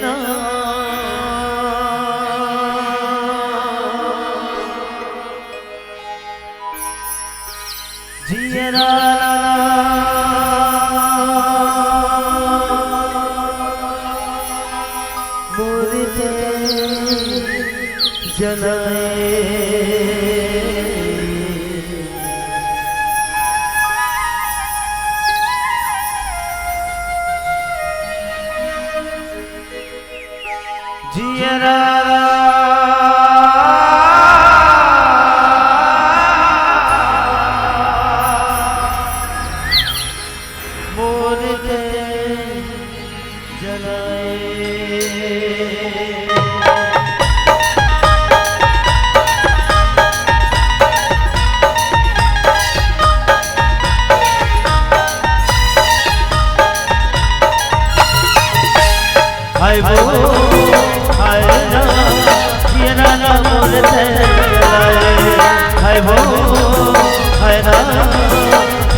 ना जियरा बोलते जलाए जियरा बोलते जलाए हाय वो हाय ना ये ना बोलते हाय वो हाय ना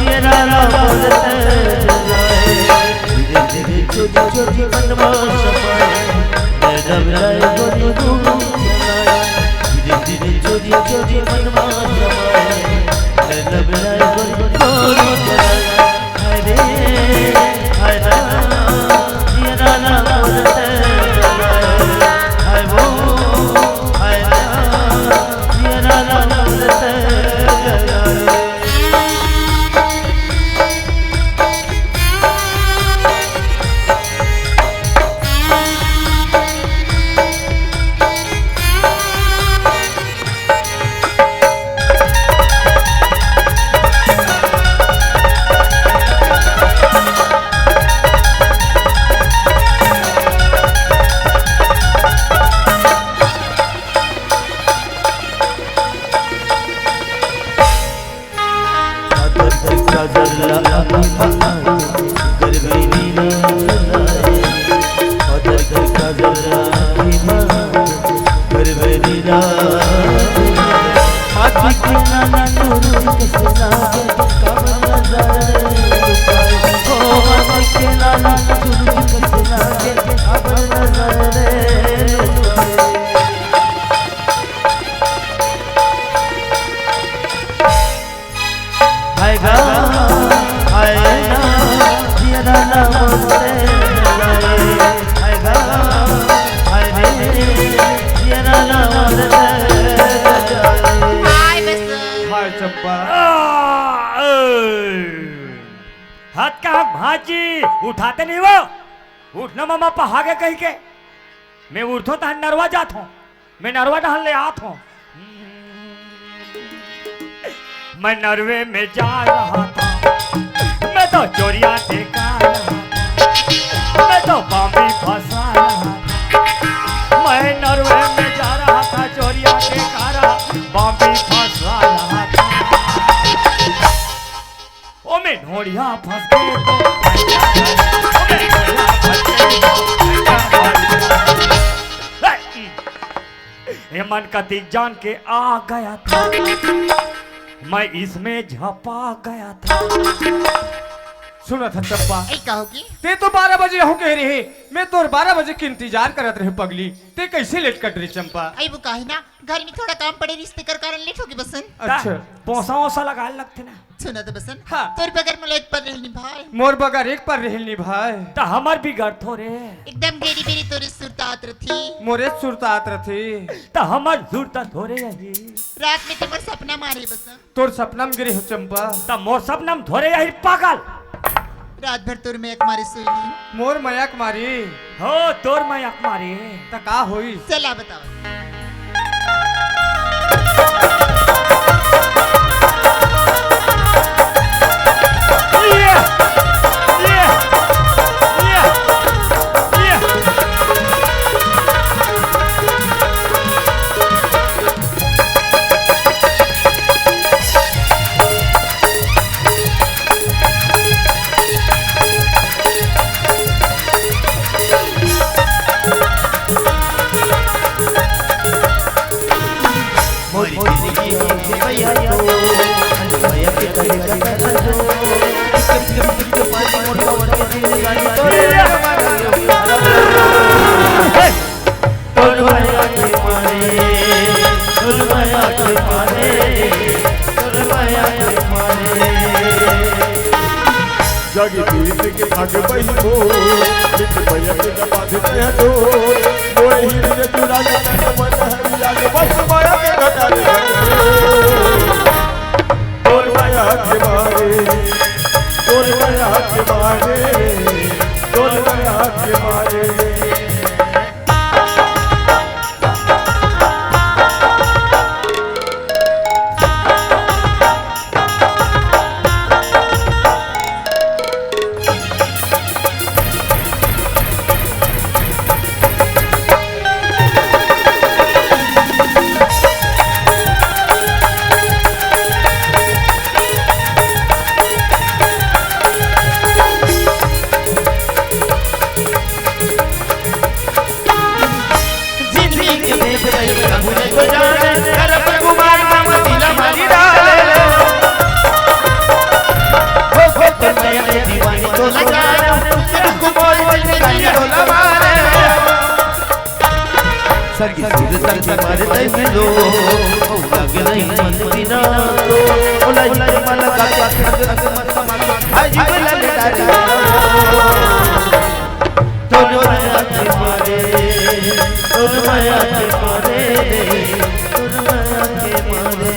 ये ना बोलते धीरे धीरे छोटी छोटी मनवा सफाए मैं जब लाए गोरी धूम जलाए धीरे धीरे छोटी छोटी मनवा सफाए मैं जब लाए गोरी धूम जलाए हाय रे हाय ना ये ना बोलते हाय वो हाय ना ये ना बोलते हाथ का भाजी उठाते नहीं वो उठना मामा पहागे कहीं के मैं उठो तो नरवा जात हूँ मैं नरवा डहल ले आत हूँ मैं नरवे में जा रहा था मैं तो चोरिया देखा रहा था मैं तो बॉम्बे फंसा रहा था मैं नरवे में जा रहा था चोरिया देखा रहा बॉम्बे फंसा रहा था ओ मैं ढोड़िया फंस गए तो मन का दिख जान के आ गया था मैं इसमें झपा गया था सुना था चप्पा कहोगी ते तो 12 बजे हो कह रही मैं तो 12 बजे के इंतजार करत रहे पगली ते कैसे लेट कट रही चंपा आई वो काहे ना घर में थोड़ा काम पड़े रिश्ते कर कारण लेट होगी बसन अच्छा पोसा ओसा लगा लगते ना सुना तो बसन हाँ। तोर बगैर मुले एक पर रहनी भाई मोर बगैर एक पर रहनी भाई तो हमार भी गढ़ थोड़े एकदम बेरी बेरी तोरे सुरतात रथी मोरे सुरतात रथी तो हमार सुरता थोड़े यही रात में तुम्हार सपना मारे बसन तोर सपना में गिरे हो चंपा तो मोर सपना में थोड़े यही पागल रात भर तोर में एक मारे सोई मोर मयक मारी हो तोर मयक मारी तो का होई चला बताओ सुहाग बही हो नित भैया के बांध दे दो मोरे हीरे चुरा के मन हरिया के बस माया के घटा दे तोर माया के मारे तोर माया के मारे तोर माया के मारे मारे तैसे लो लगे नहीं मन बिना तो ओला ही मन का आज बला बेटा तोर माया के मारे तोर माया के मारे तोर माया के मारे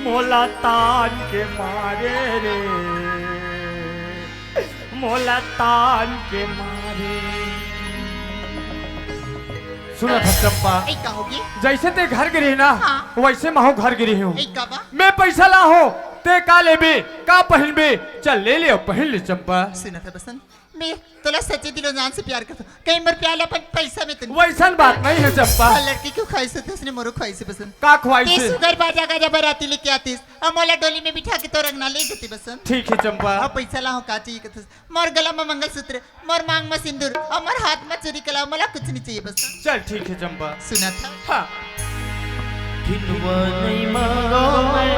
मोला तान के मारे रे मोला तान के मारे। सुना था चंपा, ऐ का होगी? जैसे ते घर गिरी ना हाँ। वैसे महू घर गिरी हूँ। ऐ का बा? मैं पैसा ला हो ते का लेबे का पहन बे, चल ले ले पहन ले चंपा। सुना था बसंत, मैं तोला सच्चे दिलों जान से प्यार करता हूँ। कहीं मर प्याला पर पैसा में तुम वैसन बात नहीं है चंपा। लड़की क्यों ख्वाहिश होती है, उसने मोरो ख्वाहिश है बसंत। का ख्वाहिश ते है? सुगर बाजा गाजा बराती लेके आतीस और मोला डोली में बिठा के तो रंगना ले जाती बसंत। ठीक है चंपा। और पैसा ला हो का चाहिए कथस, मोर गला में मंगलसूत्र, मोर मांग में सिंदूर और मोर हाथ में चूड़ी कला, मोला कुछ नहीं चाहिए बसंत। चल ठीक है चंपा। सुना था? हाँ। खिलवा नहीं मांगो मैं,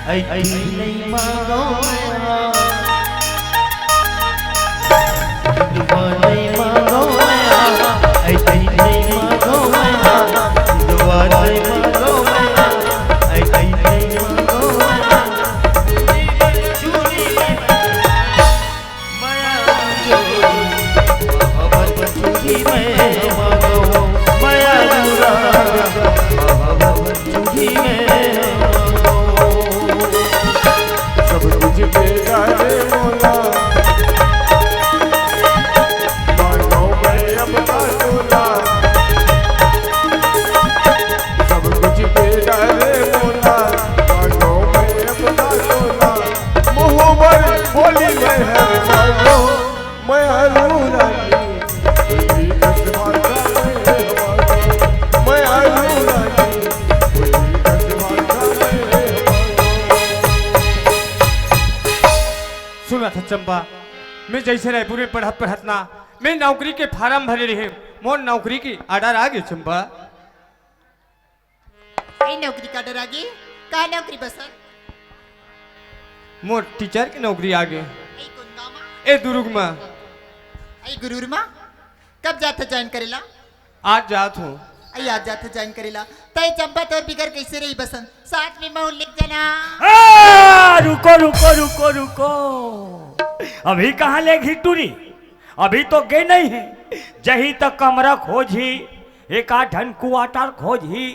ऐ नहीं मांगो मैं, खिलवा नहीं मांगो मैं, ऐ नहीं मांगो मैं, खिलवा नहीं मांगो मैं, ऐ नहीं मांगो मैं, चूड़ी माया जो मोहब्बत चूड़ी में मांगो माया चूड़ी में सब कुछ बेकार मोला सुना था चंपा, मैं जैसे रायपुर में पढ़त ना, मैं नौकरी के फार्म भरे रहे, मोर नौकरी की आर्डर आ गई चंपा। आई नौकरी का डर आगे का नौकरी बसन मोर टीचर की नौकरी आ गई। आई कौन गामा ए दुर्ग में आई गुरूर मा कब जाता ज्वाइन करेला आज जात हूँ। आई आज जाता ज्वाइन करेला तय चंपा तोर बिगर कैसे रही बसन साथ में मैं लिख जाना। रुको रुको रुको रुको, अभी कहाँ लेगी टूरी? अभी तो गए नहीं है। जही तक कमरा खोजी, एक आठन क्वार्टर खोजी,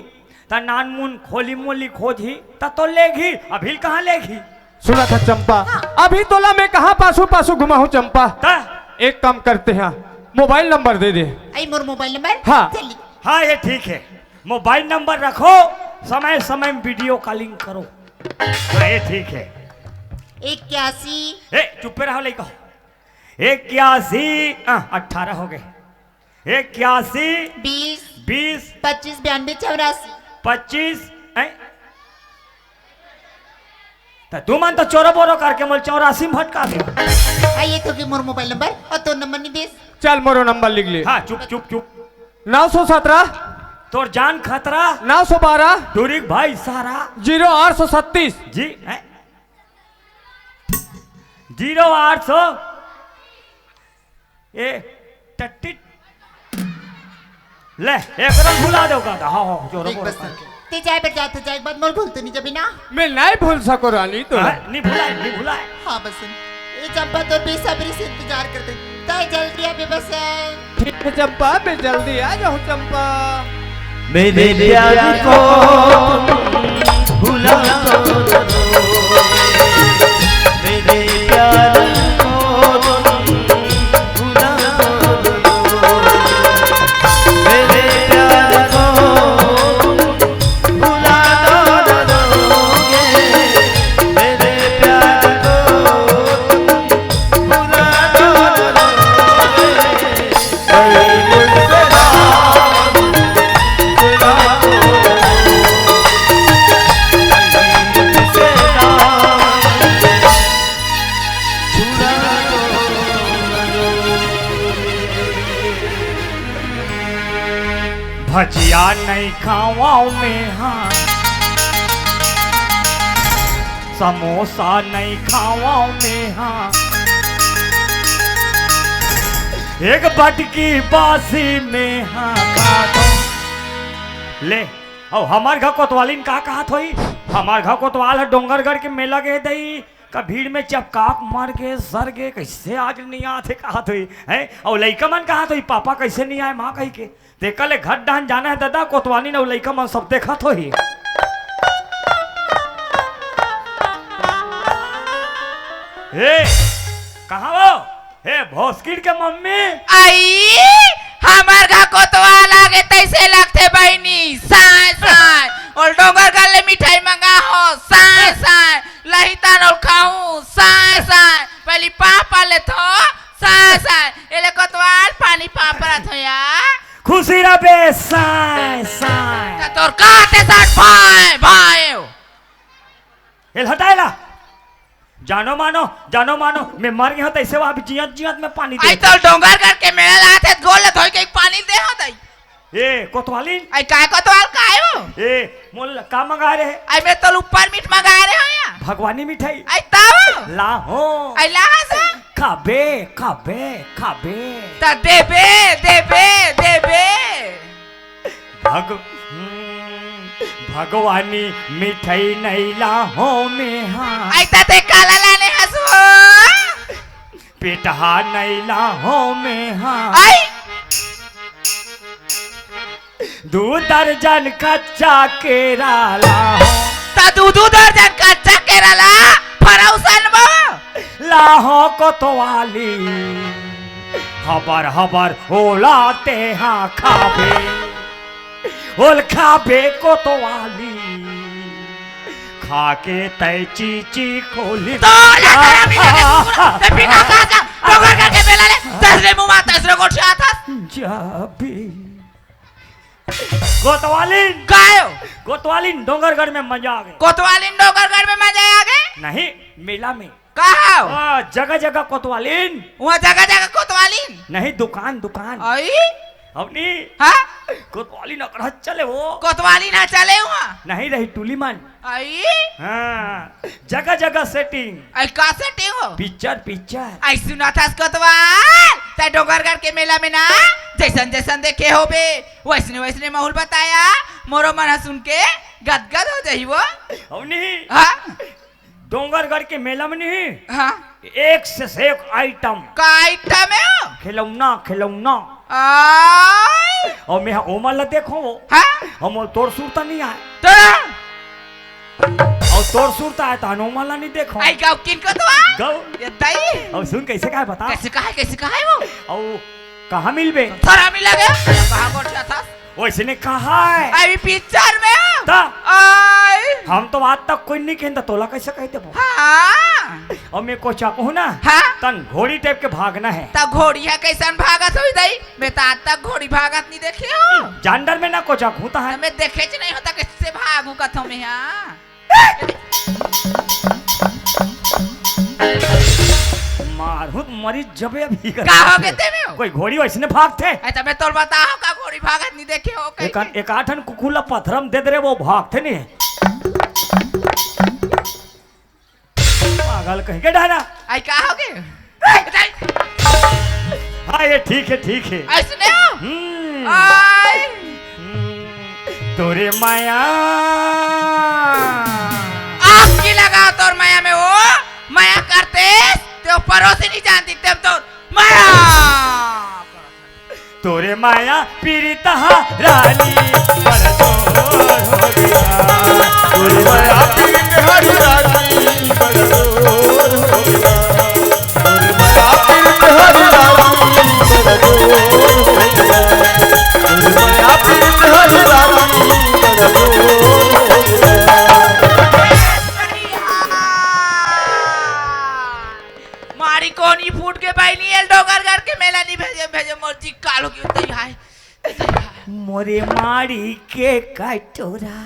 त नानमुन खोली मोली खोजी, त तो लेगी। अभी कहाँ लेगी? सुना था चंपा, अभी तोला मैं कहाँ पासू पासू घुमा हूँ चंपा। एक काम करते हैं, मोबाइल नंबर दे दे। आई मोर मोबाइल नंबर हाँ। चल हाँ ये ठीक है, मोबाइल नंबर रखो, समय समय में वीडियो कॉलिंग करो। हाँ ये ठीक है। 81 ए चुप रहो, ले कहो 81 18 हो गए। 81 20 20 25 92 84 25 तू मन तो चोरो बोरो करके मोल 84 में भटका दे। आई ये तो कि मोर मोबाइल नंबर और तो नंबर नहीं देस। चल मोरो नंबर लिख ले। हाँ चुप चुप चुप। 917 तोर जान खतरा 912 दूरी भाई सारा 0836 जी 0800 ए टट्टी ले एक रंग भुला दो का। हाँ हाँ चोरो देख बोरो बस ते जाए पर जाते जाए बाद मोर भूलते नहीं जब ना। मैं नहीं भूल सको रानी तो। नहीं भुलाए नहीं भुलाए। हाँ बसन ये चंपा तो बेसब्री से इंतजार करते ताई जल्दी आ बस। ठीक है चंपा, मैं जल्दी आ जाऊँ चंपा। मेरे प्यार को भुला दो, मेरे प्यार को भुला दो, मेरे प्यार को भुला दोगे, मेरे प्यार को भुला दोगे। भजिया नहीं खावाओ में हाँ, समोसा नहीं खावाओ में हाँ, एक बटकी बासी में हाँ खा दो। ले और हमार घर कोतवालीन का कहा थोई? हमार घर कोतवाल है डोंगरगढ़ के मेला गए दई का भीड़ में चपकाप मर गए सर गए, कैसे आज नहीं आते कहा थोई है। और लइका मन कहा थोई पापा कैसे नहीं आए माँ कही के देखा ले घर डान जाना है दादा कोतवाली ने लइका मन सब देखा थोई। हे कहाँ वो हे भोसकिर के मम्मी आई हमार घर कोतवाल आगे तैसे लगते बहनी साय साय और डोंगर गले मिठाई मंगा हो साय साय लहितान और खाऊं साय साय पहली पापा ले थो साय साय एले कोतवाल पानी पापरा थो या खुशी रबे साय साय तोर काटे साथ भाई भाई एल हटाएला जानो मानो मैं मर गया तैसे वहां भी जियत जियत में पानी दे। आई तो डोंगर करके मेला आते गोल धोई के पानी दे हो दई ए कोतवाली आई काय कोतवाल काय हो ए मोल का मंगा रहे आई मैं तो ऊपर मीठ मंगा रहे हो या भगवानी मिठाई आई तब ला हो आई लहा से खाबे खाबे खाबे ता देबे देबे देबे भगवानी मिठाई नहीं ला हो में हाँ आई ता ते काला लाने हसो पेटहा नहीं ला हो में हाँ आई 2 दर्जन कच्चा केरा ला हो ता दूधू दर्जन कच्चा केरला फरौसन बो ला हो कोतवाली हबर हबर ओलाते हाँ खाबे ओल खाबे कोतवाली खाके तय चीची खोली तो लगा मिला ते बिना काजा डोंगर करके बेला ले तसरे मुंह में तसरे गोठी आता जाबी कोतवाली गायो कोतवाली डोंगरगढ़ में मजा आ गया। कोतवाली डोंगरगढ़ में मजा आ गए नहीं मेला में कहा जगह जगह कोतवालीन वहाँ जगह जगह कोतवाली नहीं दुकान दुकान आई अपनी हाँ कोतवालीन अकड़ चले वो कोतवाली ना चले वहाँ नहीं रही टूलीमान आई हाँ जगह जगह सेटिंग आई का सेटिंग हो पिक्चर पिक्चर आई सुना था कोतवाल ते डोंगरगढ़ के मेला में ना जैसन जैसन देखे हो बे वैसने वैसने माहौल बताया मोरो मन सुन के गदगद हो जाई वो अपनी हाँ डोंगरगढ़ के मेला में नहीं हाँ एक से एक आइटम का आइटम है वो खिलौना खिलौना आई और मैं ओमल देखो हाँ हम तोड़ सूरता नहीं आए तो और तोड़ सूरता है तो ओमल नहीं देखो आई गाँव किन कोतवाल गौ ये ताई और सुन कैसे कहा बता कैसे कहा है वो और कहाँ मिलबे थोड़ा मिला गया कहाँ गोठिया था वैसे कहा है आई पिक्चर में ता आई हम तो आज तक कोई नहीं कहता तोला कैसे कहते वो हाँ और मैं को चाकू ना हाँ तन घोड़ी टाइप के भागना है तब घोड़ी है कैसन भागत हो दई मैं तो आज तक घोड़ी भागत नहीं देखे हो जानडर में ना को चाकू होता है मैं देखे च नहीं होता कैसे भागू कथों में यहाँ मारू मरी जबे अभी का हो गए ते में हो कोई घोड़ी वैसे भागते ऐसा मैं तोर बताओ का घोड़ी भागत नहीं देखे हो एक आठन कुकुला पत्थरम दे दे वो भागते नहीं पागल कहीं के डाना आई का हो गए हाँ ये ठीक है ऐसे नहीं हो हम्म, आई तोरे माया आग की लगाओ तोर माया में वो माया करते तो परोसे नहीं जानती तब तो माया तोरे माया पीड़िता रानी परदोर हो गया तोरे माया पीर हरि रानी बरदोर हो गया तोरे माया पीर हरि रानी बरदोर हो गया तोरे माया पीर हरि रानी बरदोर हो गया मारी कोनी फूट के भाई नहीं एल डोंगरगढ़ के मेला नहीं भेजे मोरची कालो की उतई हाय मोरे मारी के कटोरा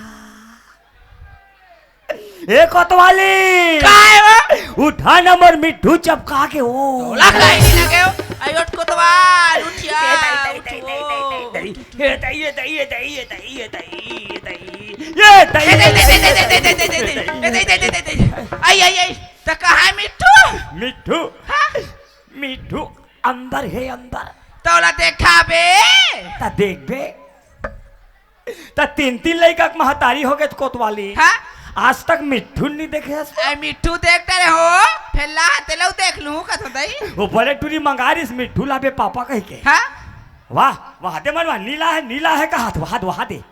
ए कोतवाली काय वो उठा नंबर मिट्टू चपका के ओ लगा ही नहीं लगे हो आयोट कोतवाल उठिया आई आई आई तो कहा मिट्टू मिट्टू मिट्टू अंदर है अंदर तोला देखा बे ता देख बे ता तीन लड़का के महतारी हो गए कोतवाली हाँ आज तक मिट्टू नहीं देखे आई मिट्टू देखते रहे हो फिर लाते लो देख लूं कथो दई वो बड़े टूरी मंगारिस मिट्टू लाबे पापा कह के हाँ वाह वहां दे मनवा नीला है का हाथ वहां दे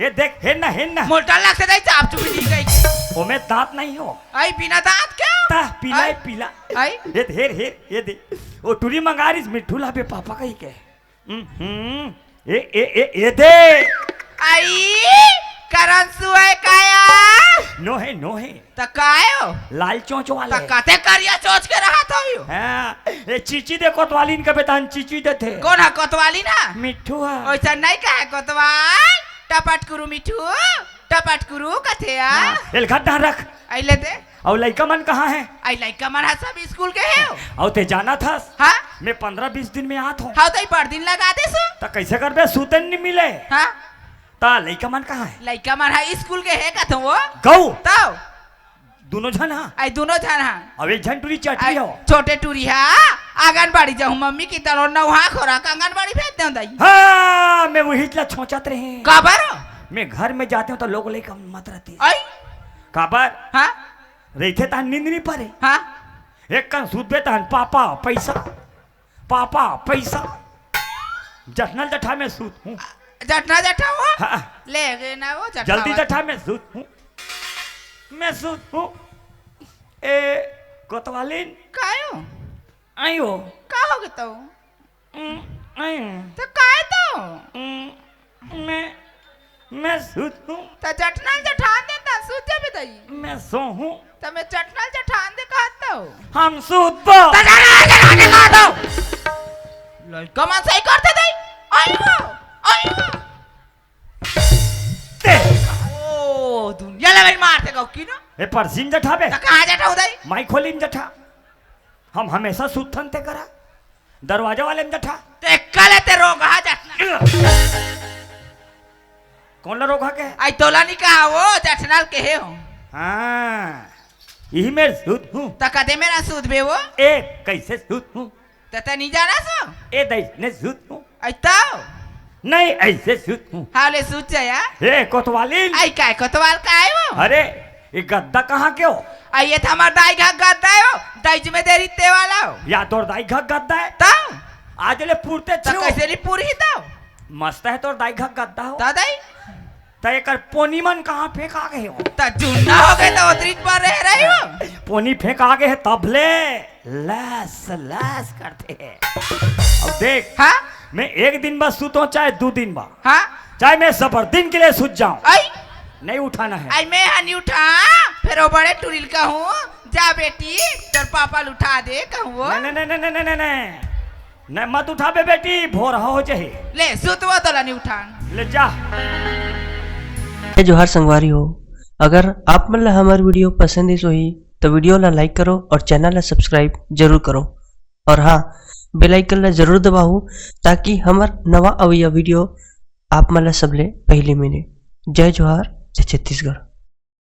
ये देख है ना मोटा लगते दई चाप चुपी दी गई ओमे दांत नहीं हो आई बिना दांत क्या ता पीला आई? पीला आई ये हेर ये दे वो टूरी मंगारिस मिट्टू लाबे पापा कह के ये दे आई करन सुए काया नो है त काय हो लाल चोंच वाले त कते करिया सोच के रहा था यो हाँ ये चीची दे कोतवाली इनका बेतान चीची दे थे कौन है कोतवाली ना मिट्टू है ओइसा नहीं कहे कोतवाल टपट कुरु मिठू टपट कुरु कथेया एल गड्ढा रख आई ले दे और लड़का मन कहाँ है आई लइका मन हा सब स्कूल के है और ते जाना था हां मैं 15-20 दिन में आत हूँ हाउ तई पर दिन लगा दे सो तो कैसे कर बे सूतन नहीं मिले हां ता लड़का मन कहाँ है लइका मन हा स्कूल के है कथो वो गौ तब दोनों जन हाँ आई दोनों जन हां अब एक जन टूरी चटनी हो छोटे टूरी हा आंगनबाड़ी जाऊं मम्मी की तरह नौहा खोराक आंगनबाड़ी भेज दे दई हाँ मैं वही इतना छोचत रहे काबर मैं घर में जाते हूँ तो लोग लेकर मत रहती आई काबर हां रहते तान नींद नहीं पड़े हां एक कन सूत बे तान पापा पैसा जठनल जठा में सूत हूँ जटना जटा हो हाँ, ले गए ना वो जटना जल्दी जठा में सूत हूँ मैं सूत हूँ ए कोतवालीन कायो आयो का हो गए तो आयो तो काय तो मैं सूत हूँ तो जटना जठान देता सूते भी दई मैं सो हूँ तो मैं जटना जठान दे कहता हूँ हम सूत पो तो जटना जठान दे कहता हूँ लड़का मन सही करते दई आयो ते ओ दुनिया ले मारते गौ की ना ए परसिन जठा बे तो कहाँ जाता हूँ दाई माई खोलिन जठा हम हमेशा सुथन ते करा दरवाजा वाले में जठा ते कल ते रोग हा जाटना कौन ला रोगा के आई तोला नहीं कहा वो जाटनाल के है हो हाँ यही मेरे सूत हूँ तो कदे मेरा सूद बे वो ए कैसे सूत हूँ ते नहीं जाना सो ए दई ने सूत हूँ आई तो नहीं ऐसे सूत हूँ हाले सूद जाया ए कोतवालिन आई काय कोतवाल का है वो अरे ये गद्दा कहाँ के हो आई ये था हमारा दाई घा गद्दा है वो दाई जी में देरी ते वाला हो या तोर दाई घा गद्दा है तो आज ले पूरते तो छो कैसे नहीं पूरी ही तो मस्त है तोर दाई घा गद्दा हो तो दाई तो एकर पोनी मन कहाँ फेंका गए हो तो जुन्ना हो गए तो उतरी पर रह रही हो पोनी फेंका गए है तबले लस लस करते हैं अब देख हाँ मैं एक दिन बस सूतो चाहे 2 दिन बाद हाँ चाहे मैं सबर दिन के लिए सूत जाऊं आई नहीं उठाना है आई मैं हनी उठा फिर वो बड़े टुरिल का हूँ जा बेटी तेरे पापा उठा दे कहूँ वो नहीं नहीं नहीं नहीं नहीं नहीं नहीं मत उठा बे बेटी भोर हो जाए ले सुत वो तो नहीं उठा ले जा जोहार संगवारी हो अगर आप मन ला हमार वीडियो पसंद इस होही तो वीडियो ला लाइक करो और चैनल ला सब्सक्राइब जरूर करो और हाँ बेल आइकन ला जरूर दबाओ ताकि हमार नवा अवैया वीडियो आप मन ला सबले पहले मिले। जय जोहार जय छत्तीसगढ़।